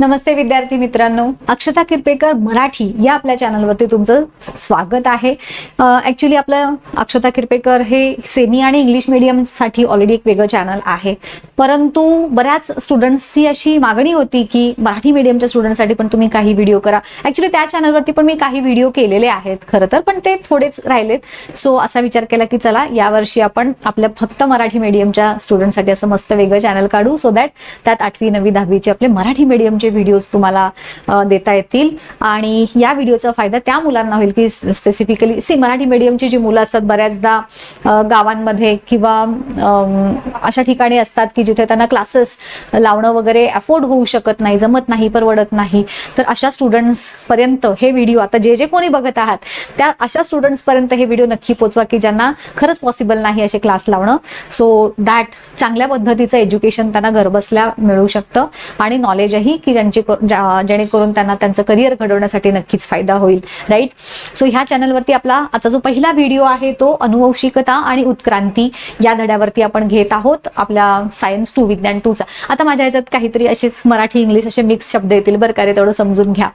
नमस्ते विद्यार्थी मित्रांनो, अक्षता किरपेकर मराठी या आपल्या चॅनलवरती तुमचं स्वागत आहे। ऍक्च्युली आपलं अक्षता किरपेकर हे सेमी आणि इंग्लिश मीडियम साठी ऑलरेडी एक वेगळं चॅनल आहे, परंतु बऱ्याच स्टुडंट्सची अशी मागणी होती की मराठी मीडियमच्या स्टुडंटसाठी पण तुम्ही काही व्हिडिओ करा। ऍक्च्युली त्या चॅनलवरती पण मी काही व्हिडिओ केलेले आहेत खरं तर, पण ते थोडेच राहिलेत। सो असा विचार केला की चला यावर्षी आपण आपल्या फक्त मराठी मीडियमच्या स्टुडंटसाठी असं मस्त वेगळं चॅनल काढू, सो दॅट त्यात 8वी 9वी 10वीचे आपले मराठी मीडियमचे व्हिडिओज तुम्हाला देता येतील। आणि या व्हिडिओचा फायदा त्या मुलांना होईल की स्पेसिफिकली मराठी मीडियमची जी मुलं असतात बऱ्याचदा गावांमध्ये किंवा अशा ठिकाणी असतात की जिथे त्यांना क्लासेस लावणं वगैरे अफोर्ड होऊ शकत नाही, जमत नाही, परवडत नाही। तर अशा स्टुडंट्स पर्यंत हे व्हिडिओ आता जे कोणी बघत आहात त्या अशा स्टुडंट्स पर्यंत हे व्हिडिओ नक्की पोहोचवा की ज्यांना खरंच पॉसिबल नाही असे क्लास लावणं, सो दॅट चांगल्या पद्धतीचं एज्युकेशन त्यांना घरबसल्या मिळू शकतं आणि नॉलेजही की जेणेकरून त्यांना त्यांचं करिअर घडवण्यासाठी नक्कीच फायदा होईल, राईट। सो ह्या चॅनलवरती आपला आजचा जो पहिला व्हिडिओ आहे तो अनुवंशिकता आणि उत्क्रांती या धड्यावरती आपण घेत आहोत, आपल्या सायन्स 2 विज्ञान 2 चा। आता माझ्या ह्याच्यात काहीतरी असेच मराठी इंग्लिश असे मिक्स शब्द येतील बरं का रे, तेवढं समजून घ्या।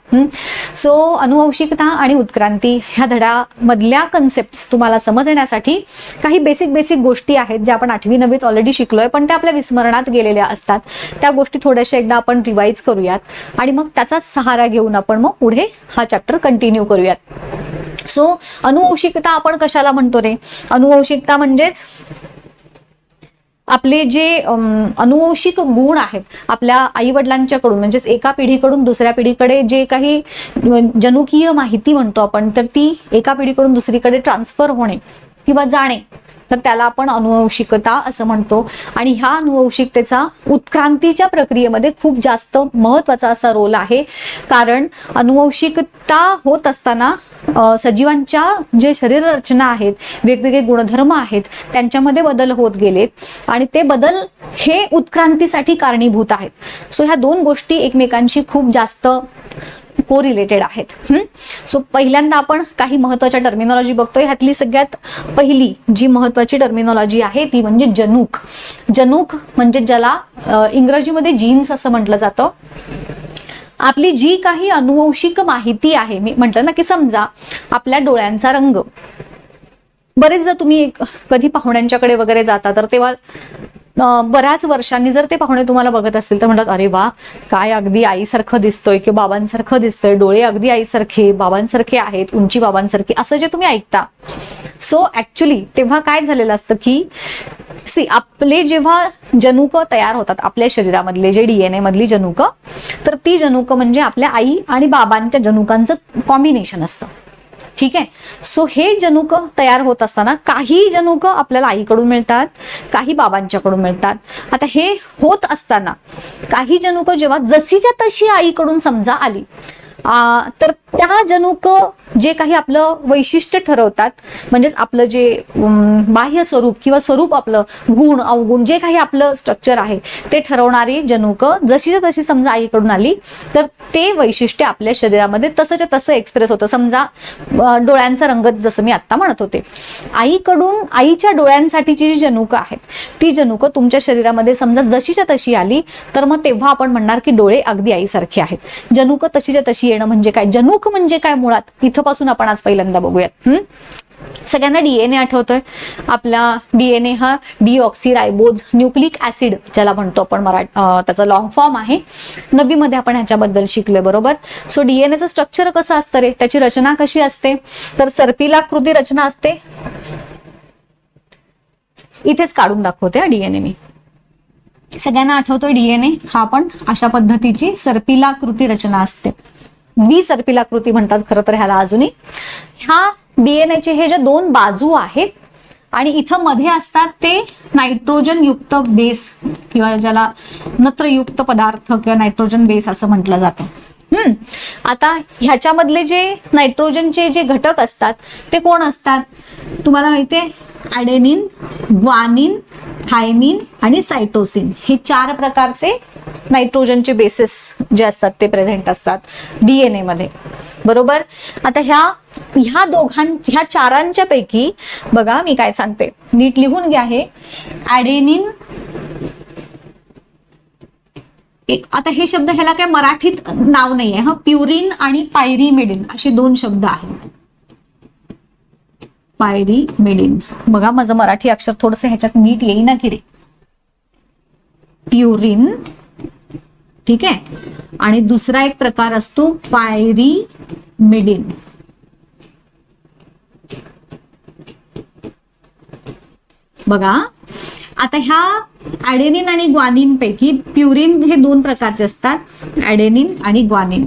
सो अनुवंशिकता आणि उत्क्रांती ह्या धड्यामधल्या कन्सेप्ट तुम्हाला समजण्यासाठी काही बेसिक गोष्टी आहेत ज्या आपण 8वी 9वीत ऑलरेडी शिकलोय, पण त्या आपल्या विस्मरणात गेलेल्या असतात। त्या गोष्टी थोड्याशा एकदा आपण रिवाइज करूयात आणि मग त्याचा सहारा घेऊन आपण मग पुढे हा चॅप्टर कंटिन्यू करूयात। सो अनुवंशिकता आपण कशाला म्हणतो रे? अनुवंशिकता म्हणजेच आपले जे अनुवंशिक गुण आहेत आपल्या आई वडिलांच्याकडून, म्हणजेच एका पिढीकडून दुसऱ्या पिढीकडे जे काही जनुकीय माहिती म्हणतो आपण, तर ती एका पिढीकडून दुसरीकडे ट्रान्सफर होणे किंवा जाणे, तर त्याला आपण अनुवंशिकता असं म्हणतो। आणि ह्या अनुवंशिकतेचा उत्क्रांतीच्या प्रक्रियेमध्ये खूप जास्त महत्वाचा असा रोल आहे, कारण अनुवंशिकता होत असताना सजीवांच्या जे शरीर रचना आहेत, वेगवेगळे गुणधर्म आहेत, त्यांच्यामध्ये बदल होत गेलेत आणि ते बदल हे उत्क्रांतीसाठी कारणीभूत आहेत। सो ह्या दोन गोष्टी एकमेकांशी खूप जास्त कोरिलेटेड आहेत। सो पहिल्यांदा आपण काही महत्वाच्या टर्मिनॉलॉजी बघतोय। ह्यातली सगळ्यात पहिली जी महत्वाची टर्मिनॉलॉजी आहे ती म्हणजे जनुक। जनुक म्हणजे ज्याला इंग्रजीमध्ये जीन्स असं म्हटलं जातं। आपली जी काही अनुवंशिक माहिती आहे, मी म्हटलं ना की समजा आपल्या डोळ्यांचा रंग, बरेचदा तुम्ही कधी पाहुण्यांच्याकडे वगैरे जाता तर तेव्हा बऱ्याच वर्षांनी जर ते पाहुणे तुम्हाला बघत असतील तर म्हणतात, अरे वा काय अगदी आईसारखं दिसतोय किंवा बाबांसारखं दिसतोय, डोळे अगदी आईसारखे बाबांसारखे आहेत, उंची बाबांसारखी, असं जे तुम्ही ऐकता। सो ऍक्च्युली तेव्हा काय झालेलं असतं की आपले जेव्हा जनुक तयार होतात आपल्या शरीरामधले जे DNA मधली जनुक, तर ती जनुक म्हणजे आपल्या आई आणि बाबांच्या जनुकांचं कॉम्बिनेशन असतं, ठीक आहे। सो हे जनुक तयार होत असताना काही जनुक आपल्याला आईकडून मिळतात, काही बाबांच्याकडून मिळतात। आता हे होत असताना काही जनुक जेव्हा जशीच्या तशी आईकडून समजा आली, तर त्या जनुक जे काही आपलं वैशिष्ट्य ठरवतात, म्हणजेच आपलं जे बाह्य स्वरूप किंवा स्वरूप, आपलं गुण अवगुण जे काही आपलं स्ट्रक्चर आहे ते ठरवणारी जनुक जशीच्या तशी समजा आईकडून आली, तर ते वैशिष्ट्य आपल्या शरीरामध्ये तसंच्या तसं एक्सप्रेस होतं। समजा डोळ्यांचा रंग जसं मी आता म्हणत होते, आईकडून आईच्या डोळ्यांसाठीची जी जनुक आहेत ती जनुक तुमच्या शरीरामध्ये समजा जशीच्या तशी आली, तर मग तेव्हा आपण म्हणणार की डोळे अगदी आईसारखे आहेत। जनुक तशीच्या तशी येणं म्हणजे काय, जनुक म्हणजे काय मुळात, इथपासून आपण आज पहिल्यांदा बघूयात। सगळ्यांना DNA आठवतोय? आपला DNA हा डीऑक्सीरायबोज न्यूक्लिक ऍसिड ज्याला म्हणतो आपण, त्याचा लॉंग फॉर्म आहे। 9वी मध्ये आपण ह्याच्याबद्दल शिकलोय, बरोबर। सो DNAचं स्ट्रक्चर कसं असतं रे, त्याची रचना कशी असते, तर सर्पिलाकृती रचना असते। इथेच काढून दाखवते DNA मी। सगळ्यांना आठवतोय DNA हा पण अशा पद्धतीची सर्पिलाकृती रचना असते, द्विसर्पिलाकृती म्हणतात खरं तर ह्याला अजूनही। ह्या DNAचे हे जे दोन बाजू आहेत आणि इथं मध्ये असतात ते नायट्रोजन युक्त बेस किंवा ज्याला नत्रयुक्त पदार्थ किंवा नायट्रोजन बेस असं म्हटलं जातं। आता ह्याच्यामधले जे नायट्रोजनचे जे घटक असतात ते कोण असतात तुम्हाला माहितीये? ॲडेनिन, ग्वानिन, थायमिन आणि सायटोसिन हे 4 प्रकारचे नायट्रोजनचे बेसिस जे असतात ते प्रेझेंट असतात DNA मध्ये, बरोबर। आता ह्या चारांच्या पैकी बघा मी काय सांगते, नीट लिहून घ्या हे। ॲडेनिन, आता हे शब्द, ह्याला काय मराठीत नाव नाहीये हा. प्युरिन आणि पायरीमिडिन असे दोन शब्द आहेत. पायरीमिडिन, बघा माझं मराठी अक्षर थोडस ह्याच्यात नीट येईना की रे. प्युरिन, ठीक आहे, आणि दुसरा एक प्रकार असतो पायरीमिडिन. बघा आता ह्या ऍडेनिन आणि ग्वानिन पैकी प्युरिन हे दोन प्रकारचे असतात, ऍडेनिन आणि ग्वानिन.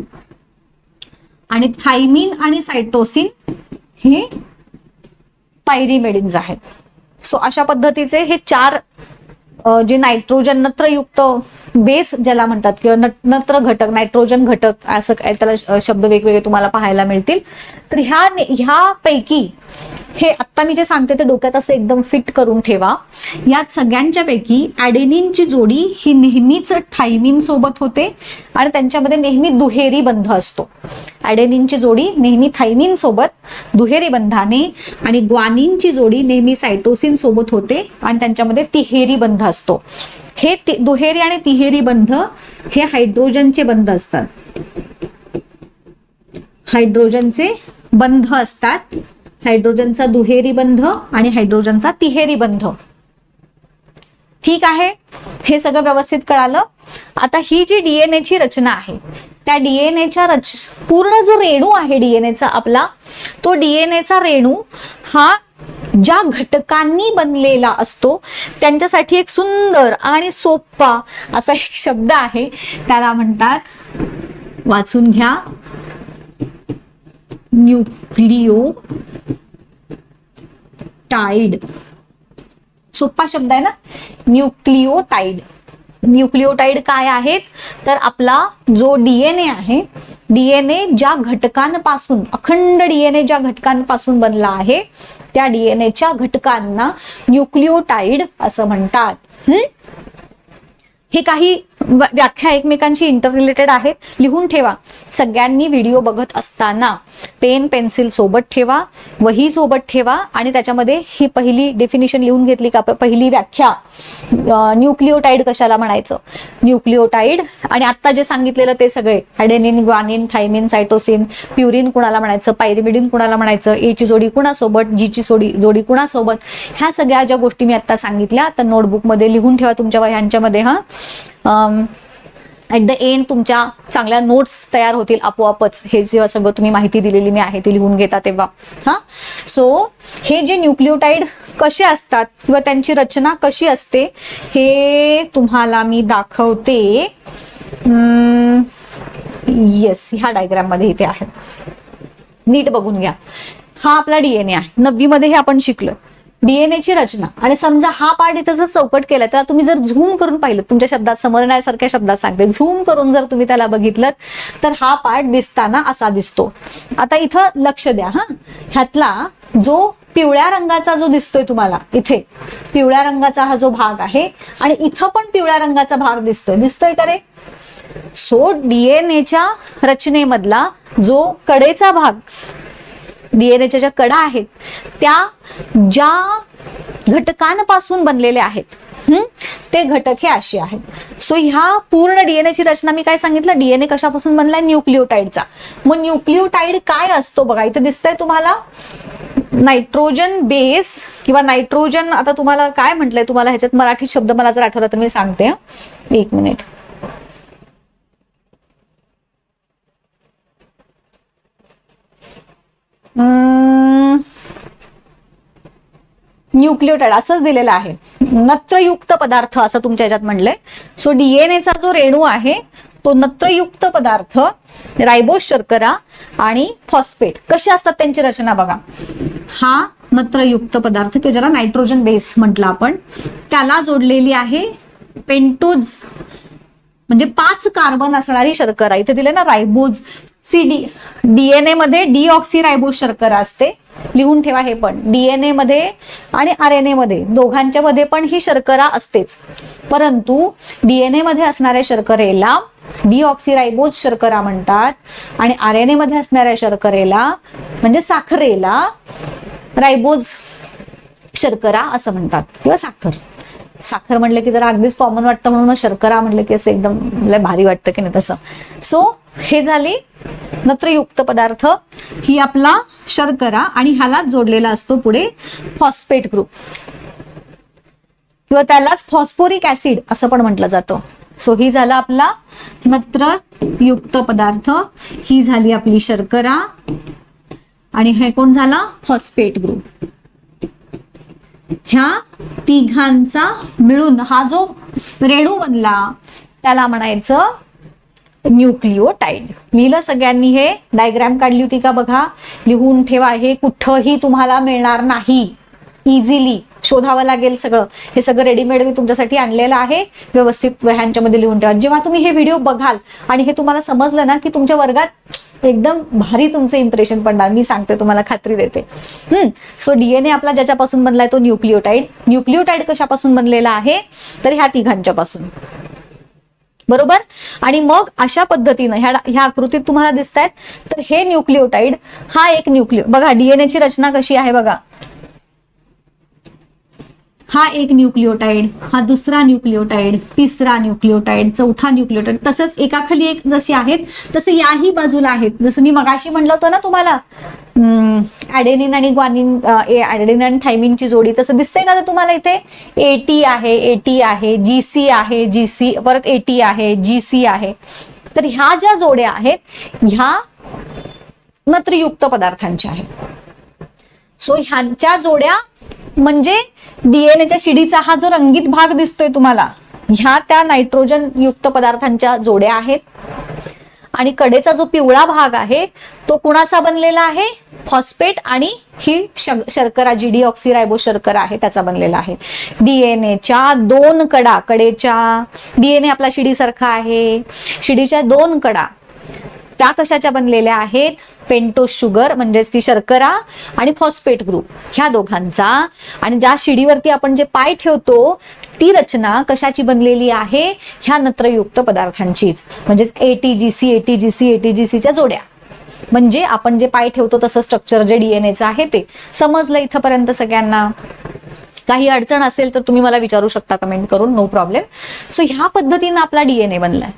आणि थायमिन आणि सायटोसिन हे पायरीमिडिन्स आहेत. सो अशा पद्धतीचे हे चार जे नायट्रोजन नत्रयुक्त बेस ज्याला म्हणतात किंवा नत्र घटक, नायट्रोजन घटक असं काय त्याला शब्द वेगवेगळे तुम्हाला पाहायला मिळतील. तर ह्या पैकी हे आत्ता मी जे सांगते ते डोक्यात असं एकदम फिट करून ठेवा. यात सगळ्यांच्या पैकी ऍडेनिनची जोडी ही नेहमीच थायमिन सोबत होते आणि त्यांच्यामध्ये नेहमी दुहेरी बंध असतो. ऍडेनिनची जोडी नेहमी थायमिन सोबत दुहेरी बंधाने आणि ग्वानिनची जोडी नेहमी सायटोसिन सोबत होते आणि त्यांच्यामध्ये तिहेरी बंध असतो. हे दुहेरी आणि तिहेरी बंध हे हायड्रोजनचे बंध असतात. हायड्रोजनचे बंध असतात. हायड्रोजनचा दुहेरी बंध आणि हायड्रोजनचा तिहेरी बंध. ठीक आहे, हे सगळं व्यवस्थित कळालं. आता ही जी डीएनएची रचना आहे त्या डीएनएच्या पूर्ण जो रेणू आहे डीएनएचा आपला, तो डीएनएचा रेणू हा ज्या घटकांनी बनलेला असतो त्यांच्यासाठी एक सुंदर आणि सोपा असा एक शब्द आहे, त्याला म्हणतात, वाचून घ्या, न्यूक्लियोटाइड. सोपा शब्द आहे ना, न्यूक्लियोटाइड. न्यूक्लियोटाइड काय आहेत तर आपला जो डीएनए आहे, डीएनए ज्या घटकांपासून, अखंड डीएनए ज्या घटकांपासून बनला आहे त्या डीएनएच्या घटकांना न्यूक्लियोटाइड असं म्हणतात. हे काही व्याख्या एकमेकांशी इंटर रिलेटेड आहेत. लिहून ठेवा. सगळ्यांनी व्हिडिओ बघत असताना पेन पेन्सिल सोबत ठेवा, वही सोबत ठेवा आणि त्याच्यामध्ये ही पहिली डेफिनिशन लिहून घेतली का, पहिली व्याख्या, न्यूक्लियोटाइड कशाला म्हणायचं, न्यूक्लियोटाइड. आणि आता जे सांगितलेलं ते सगळे ॲडेनिन, ग्वानिन, थायमिन, सायटोसिन, प्युरिन कुणाला म्हणायचं, पायरीमिडिन कुणाला म्हणायचं, एची जोडी कुणासोबत, जीची जोडी कुणासोबत, ह्या सगळ्या ज्या गोष्टी मी आता सांगितल्या तर नोटबुकमध्ये लिहून ठेवा तुमच्या वह्यांच्यामध्ये. ऍट द एंड तुमच्या चांगल्या नोट्स तयार होतील आपोआपच, हे जेव्हा सगळं तुम्ही माहिती दिलेली मी आहे ती लिहून घेता तेव्हा. सो हे जे न्यूक्लियोटाइड कसे असतात किंवा त्यांची रचना कशी असते हे तुम्हाला मी दाखवते. येस, ह्या डायग्राम मध्ये इथे आहे, नीट बघून घ्या. हा आपला डीएनए आहे. 9वी मध्ये हे आपण शिकलो डीएनएची रचना. आणि समजा हा पार्ट इथं जर चौकट केला तर तुम्ही जर झूम करून पाहिलं, तुमच्या शब्दात समजण्यासारख्या शब्दात सांगते, झूम करून जर तुम्ही त्याला बघितलं तर हा पार्ट दिसताना असा दिसतो. आता इथं लक्ष द्या हा, ह्यातला जो पिवळ्या रंगाचा जो दिसतोय तुम्हाला, इथे पिवळ्या रंगाचा हा जो भाग आहे आणि इथं पण पिवळ्या रंगाचा भाग दिसतोय का रे. सो डीएनएच्या रचनेमधला जो कडेचा भाग, डीएनएच्या ज्या कडा आहेत त्या ज्या घटकांपासून बनलेले आहेत ते घटक हे असे आहेत. सो ह्या पूर्ण डीएनएची रचना मी काय सांगितलं, डीएनए कशापासून बनलाय, न्यूक्लियोटाइडचा. मग न्यूक्लियोटाइड काय असतो बघा, इथे दिसतंय तुम्हाला नायट्रोजन बेस किंवा नायट्रोजन, आता तुम्हाला काय म्हटलंय, तुम्हाला ह्याच्यात मराठी शब्द मला जर आठवला तर मी सांगते, एक मिनिट. न्यूक्लियोटाइड असंच दिलेलं आहे, नत्रयुक्त पदार्थ असं तुमच्या ह्याच्यात म्हणलंय. सो डीएनएचा जो रेणू आहे तो नत्रयुक्त पदार्थ, रायबोज शर्करा आणि फॉस्फेट कसे असतात त्यांची रचना बघा. हा नत्रयुक्त पदार्थ किंवा ज्याला नायट्रोजन बेस म्हटलं आपण, त्याला जोडलेली आहे पेंटोज म्हणजे 5 कार्बन असणारी शर्करा. इथे दिले ना रायबोज, डीएनए मध्ये डीऑक्सी रायबोज शर्करा असते, लिहून ठेवा हे पण. डीएनए मध्ये आणि आरएनए मध्ये दोघांच्या मध्ये पण ही शर्करा असतेच, परंतु डीएनए मध्ये असणाऱ्या शर्करेला डीऑक्सीरायबोज शर्करा म्हणतात आणि आरएनए मध्ये असणाऱ्या शर्करेला म्हणजे साखरेला रायबोज शर्करा असं म्हणतात किंवा साखर. साखर म्हणलं की जरा अगदीच कॉमन वाटतं, म्हणून मग शर्करा म्हणलं की असं एकदम लय भारी वाटतं की नाही तसं. सो हे झाली नत्रयुक्त पदार्थ, ही आपला शर्करा, आणि ह्यालाच जोडलेला असतो पुढे फॉस्फेट ग्रुप किंवा त्यालाच फॉस्फोरिक ऍसिड असं पण म्हटलं जातं. सो ही झाला आपला नत्रयुक्त पदार्थ, ही झाली आपली शर्करा, आणि हे कोण झाला फॉस्फेट ग्रुप. ह्या तिघांचा मिळून हा जो रेणू बनला त्याला म्हणायचं न्यूक्लिओटाइड. लिहिलं सगळ्यांनी? हे डायग्राम काढली होती का बघा, लिहून ठेवा. हे कुठंही तुम्हाला मिळणार नाही, इझिली शोधावं लागेल सगळं. हे सगळं रेडीमेड मी तुमच्यासाठी आणलेलं आहे, व्यवस्थित वह्यांच्यामध्ये लिहून ठेवा. जेव्हा तुम्ही हे व्हिडिओ बघाल आणि हे तुम्हाला समजलं ना की तुमच्या वर्गात एकदम भारी तुमचं इम्प्रेशन पडणार, मी सांगते तुम्हाला, खात्री देते. सो डीएनए आपला ज्याच्यापासून बनलाय तो न्यूक्लिओटाइड. न्यूक्लिओटाइड कशापासून बनलेला आहे तर ह्या तिघांच्या पासून, बरोबर. आणि मग अशा पद्धतीनं ह्या आकृतीत तुम्हाला दिसत आहेत, तर हे न्यूक्लिओटाइड हा एक बघा डीएनएची रचना कशी आहे बघा. हा एक न्यूक्लिओटाइड, हा दुसरा न्यूक्लिओटाइड, तिसरा न्यूक्लिओटाइड, चौथा न्यूक्लिओटाइड, तसंच एकाखाली एक जशी आहेत तसं याही बाजूला आहेत. जसं मी मगाशी म्हणलं होतं ना तुम्हाला ऍडेनिन आणि ग्वानिन, ऍडेनिन आणि थायमिनची जोडी, तसं दिसतंय का तुम्हाला इथे? एटी आहे, एटी आहे, जीसी आहे, जीसी परत एटी आहे, जीसी आहे. तर ह्या ज्या जोड्या आहेत ह्या नत्रयुक्त पदार्थांच्या आहेत. सो ह्यांच्या जोड्या म्हणजे डीएनएच्या शिडीचा हा जो रंगीत भाग दिसतोय तुम्हाला, ह्या त्या नायट्रोजन युक्त पदार्थांच्या जोड्या आहेत. आणि कडेचा जो पिवळा भाग आहे तो कुणाचा बनलेला आहे? फॉस्फेट आणि ही शर्करा जी डीऑक्सिरायबो शर्करा आहे त्याचा बनलेला आहे. डीएनएच्या दोन कडा, कडेच्या डीएनए आपला शिडीसारखा आहे, शिडीच्या दोन कडा त्या कशाच्या बनलेल्या आहेत? पेंटोस शुगर म्हणजेच ती शर्करा आणि फॉस्फेट ग्रुप ह्या दोघांचा. आणि ज्या शिडीवरती आपण जे पाय ठेवतो ती रचना कशाची बनलेली आहे? ह्या नत्रयुक्त पदार्थांचीच, म्हणजेच एटीजीसी, एटीजीसी, एटीजीसीच्या जोड्या. म्हणजे आपण जे पाय ठेवतो तसं स्ट्रक्चर जे डीएनएचं आहे ते. समजलं इथपर्यंत सगळ्यांना? काही अडचण असेल तर तुम्ही मला विचारू शकता कमेंट करून, नो प्रॉब्लेम. सो ह्या पद्धतीनं आपला डीएनए बनलाय.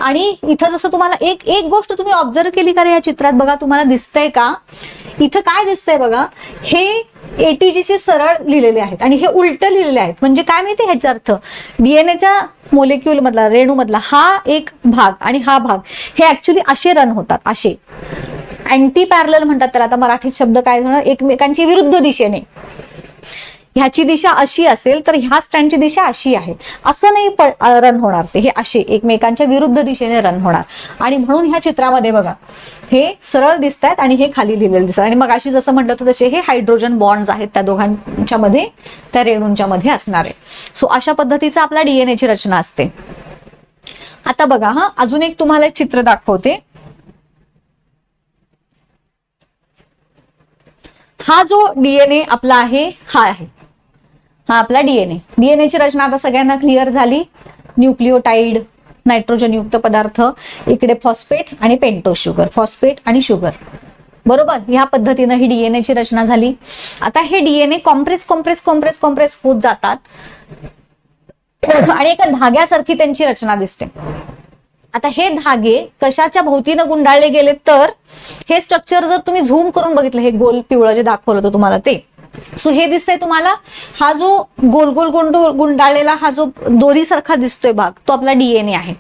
आणि इथं जसं तुम्हाला एक गोष्ट तुम्ही ऑब्झर्व केली का रे या चित्रात? बघा तुम्हाला दिसतंय का? इथं काय दिसतंय बघा, हे एटीजीसी सरळ लिहिलेले आहेत आणि हे उलट लिहिलेले आहेत. म्हणजे काय माहिती ह्याचा अर्थ? डीएनएच्या मोलेक्युल मधला, रेणू मधला हा एक भाग आणि हा भाग हे ऍक्च्युली असे रन होतात, असे अँटी पॅरलल म्हणतात त्याला. आता मराठीत शब्द काय होणार? एकमेकांची विरुद्ध दिशेने. ह्याची दिशा अशी असेल तर ह्या स्ट्रँडची दिशा अशी आहे, असं नाही रन होणार ते, हे असे एकमेकांच्या विरुद्ध दिशेने रन होणार. आणि म्हणून ह्या चित्रामध्ये बघा हे सरळ दिसत आहेत आणि हे खाली लिहिलेले दिसतात. आणि मग अशी जसं म्हटलं तर तसे हे हायड्रोजन बॉन्ड्स आहेत त्या दोघांच्या मध्ये, त्या रेणूंच्या मध्ये असणारे. सो अशा पद्धतीचा आपला डीएनएची रचना असते. आता बघा अजून एक तुम्हाला एक चित्र दाखवते. हा जो डीएनए आपला आहे हा आहे, हा आपला डीएनए. डीएनएची रचना आता सगळ्यांना क्लिअर झाली. न्यूक्लिओटाइड, नायट्रोजन युक्त पदार्थ, इकडे फॉस्फेट आणि पेंटोस शुगर, फॉस्फेट आणि शुगर, बरोबर. ह्या पद्धतीनं ही डीएनएची रचना झाली. आता हे DNA compress compress compress compress होत जातात आणि एका धाग्यासारखी त्यांची रचना दिसते. आता हे धागे कशाच्या भोवतीनं गुंडाळले गेले तर हे स्ट्रक्चर जर तुम्ही झूम करून बघितलं, हे गोल पिवळं जे दाखवलं होतं तुम्हाला ते, सो हे दिसतंय तुम्हाला. हा जो गोल गोल गुंडाळलेला हा जो दोरीसारखा दिसतोय भाग तो आपला डीएनए आहे.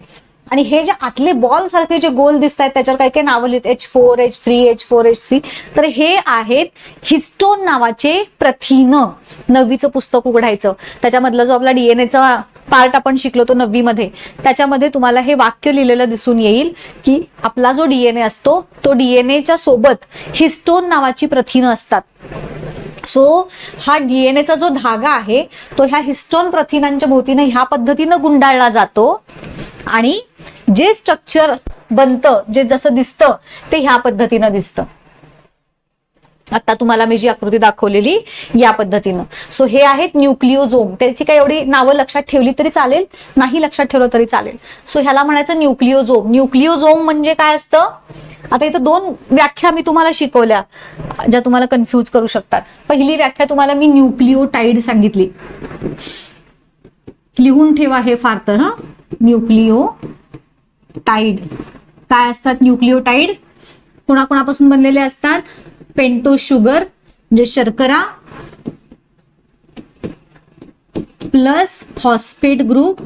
आणि हे जे आतले बॉल सारखे जे गोल दिसत आहेत त्याच्यावर काही काही नावं लिहित, H4, H3, H4, H3, तर हे आहेत हिस्टोन नावाचे प्रथिन. 9वीचं पुस्तक उघडायचं, त्याच्यामधला जो आपला डीएनएचा पार्ट आपण शिकलो तो 9वी मध्ये, त्याच्यामध्ये तुम्हाला हे वाक्य लिहिलेलं दिसून येईल की आपला जो डीएनए असतो तो डीएनएच्या सोबत हिस्टोन नावाची प्रथिनं असतात. सो हा डीएनएचा जो धागा आहे तो ह्या हिस्टोन प्रथिनांच्या भोवतीनं ह्या पद्धतीनं गुंडाळला जातो आणि जे स्ट्रक्चर बनतं, जे जसं दिसतं ते ह्या पद्धतीनं दिसतं. आता तुम्हाला मी जी आकृती दाखवलेली या पद्धतीनं. सो हे आहेत न्यूक्लिओझोम. त्याची काही एवढी नावं लक्षात ठेवली तरी चालेल, नाही लक्षात ठेवलं तरी चालेल. सो ह्याला म्हणायचं न्यूक्लिओझोम. न्यूक्लिओझोम म्हणजे काय असतं? आता इथं 2 व्याख्या मी तुम्हाला शिकवल्या ज्या तुम्हाला कन्फ्यूज करू शकतात. पहिली व्याख्या तुम्हाला मी न्यूक्लिओटाइड सांगितली. लिहून ठेवा हे फार तर. न्यूक्लिओटाइड काय असतात? न्यूक्लिओटाइड कोणाकोणापासून बनलेले असतात? पेंटोज शुगर म्हणजे शर्करा प्लस फॉस्फेट ग्रुप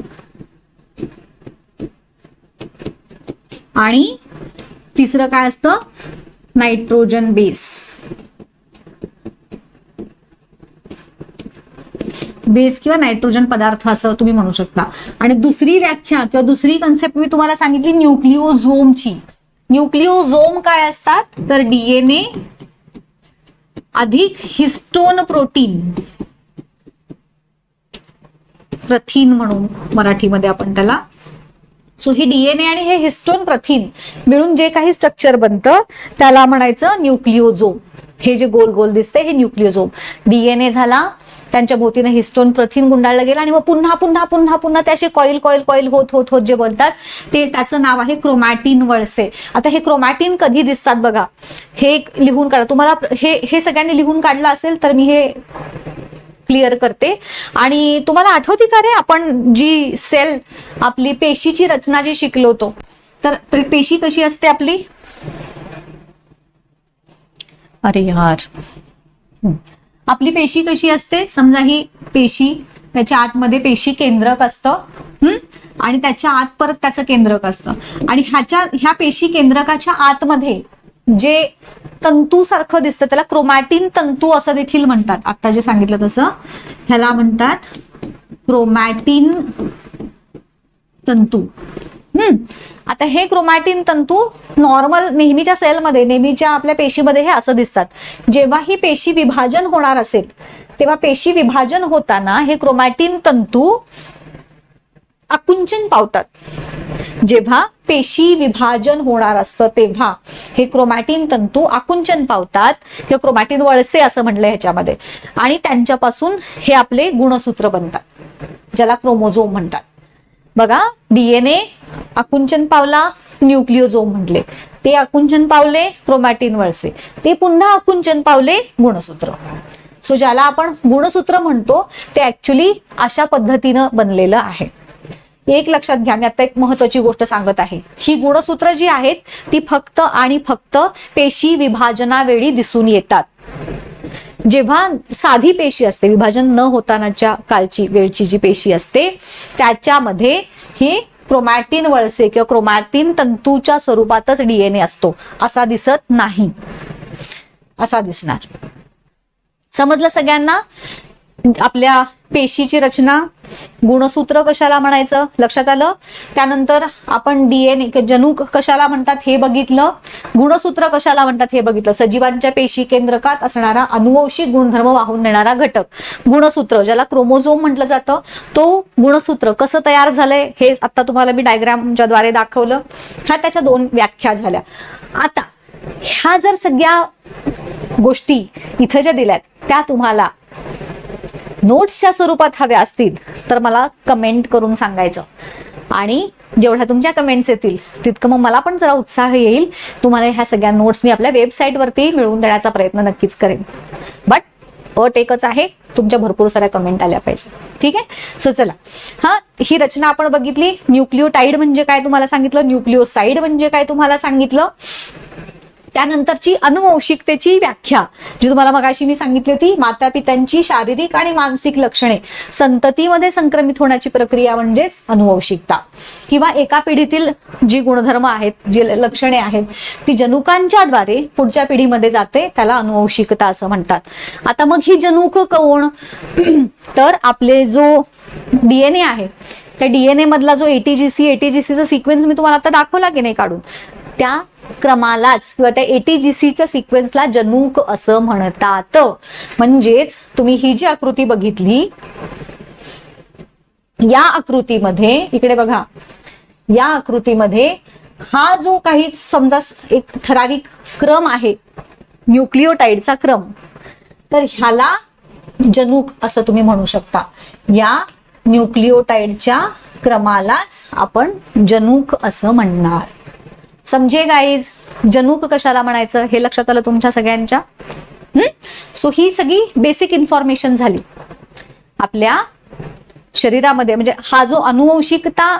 आणि तिसरं काय असतं? Nitrogen base. बेस किंवा नायट्रोजन पदार्थ असं तुम्ही म्हणू शकता. आणि दुसरी व्याख्या किंवा दुसरी कन्सेप्ट मी तुम्हाला सांगितली न्यूक्लिओझोमची. न्यूक्लिओझोम काय असतात? तर डीएनए अधिक हिस्टोन प्रोटीन, प्रथिन म्हणून मराठीमध्ये आपण त्याला. सो ही डीएनए आणि हे हिस्टोन प्रथिन मिळून जे काही स्ट्रक्चर बनतं त्याला म्हणायचं न्यूक्लिओझोम. हे जे गोल गोल दिसते हे न्यूक्लिओझोम. डीएनए झाला, त्यांच्या भोवतीने हिस्टोन प्रथिन गुंडाळलं गेलं आणि मग पुन्हा पुन्हा पुन्हा पुन्हा ते असे कॉईल कॉईल कॉईल होत होत होत जे बनतात ते त्याचं नाव आहे क्रोमॅटिन वळसे. आता हे क्रोमॅटिन कधी दिसतात बघा, हे लिहून काढा. तुम्हाला हे सगळ्यांनी लिहून काढलं असेल तर मी हे क्लिअर करते. आणि तुम्हाला आठवते का रे आपण जी सेल आपली पेशीची रचना जी शिकलो होतो, तर पेशी कशी असते आपली? अरे यार, आपली पेशी कशी असते? समजा ही पेशी, त्याच्या आतमध्ये पेशी केंद्रक असतं आणि त्याच्या आत परत त्याचं केंद्रक असतं. आणि ह्या पेशी केंद्रकाच्या आतमध्ये जे तंतू सारखं दिसतं त्याला क्रोमॅटिन तंतू असं देखील म्हणतात. आता जे सांगितलं तसं ह्याला म्हणतात क्रोमॅटिन तंतू. आता हे क्रोमॅटिन तंतू नॉर्मल नेहमीच्या सेलमध्ये, नेहमीच्या आपल्या पेशीमध्ये हे असं दिसतात. जेव्हा ही पेशी विभाजन होणार असेल तेव्हा पेशी विभाजन होताना हे क्रोमॅटिन तंतू आकुंचन पावतात. जेव्हा पेशी विभाजन होणार असतं तेव्हा हे क्रोमॅटिन तंतू आकुंचन पावतात किंवा क्रोमॅटिन वळसे असं म्हणलं ह्याच्यामध्ये. आणि त्यांच्यापासून हे आपले गुणसूत्र बनतात ज्याला क्रोमोझोम म्हणतात. बघा, डीएनए आकुंचन पावला, न्यूक्लिओझोम म्हटले. ते आकुंचन पावले, क्रोमॅटिन वळसे. ते पुन्हा आकुंचन पावले, गुणसूत्र. सो ज्याला आपण गुणसूत्र म्हणतो ते ऍक्च्युली अशा पद्धतीनं बनलेलं आहे. एक लक्षात घ्या, मी आता एक महत्वाची गोष्ट सांगत आहे. ही गुणसूत्र जी आहेत ती फक्त आणि फक्त पेशी विभाजनावेळी दिसून येतात. जेव्हा साधी पेशी असते, विभाजन न होतानाच्या काळची वेळची जी पेशी असते त्याच्यामध्ये ही क्रोमॅटिन वळसे किंवा क्रोमॅटिन तंतूच्या स्वरूपातच डीएनए असतो. असा दिसत नाही, असा दिसणार. समजलं सगळ्यांना? आपल्या पेशीची रचना, गुणसूत्र कशाला म्हणायचं लक्षात आलं. त्यानंतर आपण डीएनए जनुक कशाला म्हणतात हे बघितलं, गुणसूत्र कशाला म्हणतात हे बघितलं. सजीवांच्या पेशी केंद्रकात असणारा अनुवंशिक गुणधर्म वाहून नेणारा घटक गुणसूत्र, ज्याला क्रोमोझोम म्हटलं जातं, तो गुणसूत्र कसं तयार झालंय हे आता तुम्हाला मी डायग्रामच्या द्वारे दाखवलं. ह्या त्याच्या दोन व्याख्या झाल्या. आता ह्या जर सगळ्या गोष्टी इथं ज्या दिल्यात त्या तुम्हाला नोट्सच्या स्वरूपात हव्या असतील तर मला कमेंट करून सांगायचं. आणि जेवढ्या तुमच्या कमेंट्स येतील तितकं मग मला पण जरा उत्साह येईल. तुम्हाला ह्या सगळ्या नोट्स मी आपल्या वेबसाईटवरती मिळवून देण्याचा प्रयत्न नक्कीच करेन. बट अट एकच आहे, तुमच्या भरपूर साऱ्या कमेंट आल्या पाहिजे. ठीक आहे. सो चला, ही रचना आपण बघितली. न्यूक्लिओटाइड म्हणजे काय तुम्हाला सांगितलं, न्यूक्लिओसाइड म्हणजे काय तुम्हाला सांगितलं. त्यानंतरची अनुवंशिकतेची व्याख्या जी तुम्हाला मगाशी मी सांगितली होती, माता पित्यांची शारीरिक आणि मानसिक लक्षणे संततीमध्ये संक्रमित होण्याची प्रक्रिया म्हणजेच अनुवंशिकता. किंवा एका पिढीतील जी गुणधर्म आहेत, जी लक्षणे आहेत ती जनुकांच्या द्वारे पुढच्या पिढीमध्ये जाते, त्याला अनुवंशिकता असं म्हणतात. आता मग ही जनुक कोण? तर आपले जो डीएनए आहे त्या डीएनए मधला जो एटीजीसीचा सिक्वेन्स मी तुम्हाला आता दाखवला की नाही काढून, त्या क्रमालाच किंवा त्या एटीजीसीच्या सिक्वेन्सला जनुक असं म्हणतात. म्हणजेच तुम्ही ही जी आकृती बघितली, या आकृतीमध्ये इकडे बघा, या आकृतीमध्ये हा जो काही समजा एक ठराविक क्रम आहे न्यूक्लिओटाइडचा क्रम, तर ह्याला जनुक असं तुम्ही म्हणू शकता. या न्यूक्लिओटाइडच्या क्रमालाच आपण जनुक असं म्हणणार. समजे गाईज, जनुक कशाला म्हणायचं हे लक्षात आलं तुमच्या सगळ्यांच्या? सो ही सगळी बेसिक इन्फॉर्मेशन झाली आपल्या शरीरामध्ये, म्हणजे हा जो अनुवंशिकता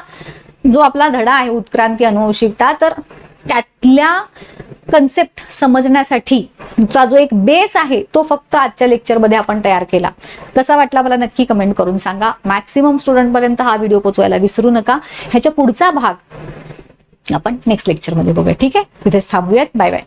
जो आपला धडा आहे उत्क्रांती अनुवंशिकता, तर त्यातल्या कन्सेप्ट समजण्यासाठी चा जो एक बेस आहे तो फक्त आजच्या लेक्चरमध्ये आपण तयार केला. कसा वाटला मला नक्की कमेंट करून सांगा. मॅक्सिमम स्टुडंट पर्यंत हा व्हिडिओ पोहोचवायला विसरू नका. ह्याच्या पुढचा भाग आपण नेक्स्ट लेक्चरमध्ये बघूया. ठीक आहे, इथेच थांबूयात. Bye bye.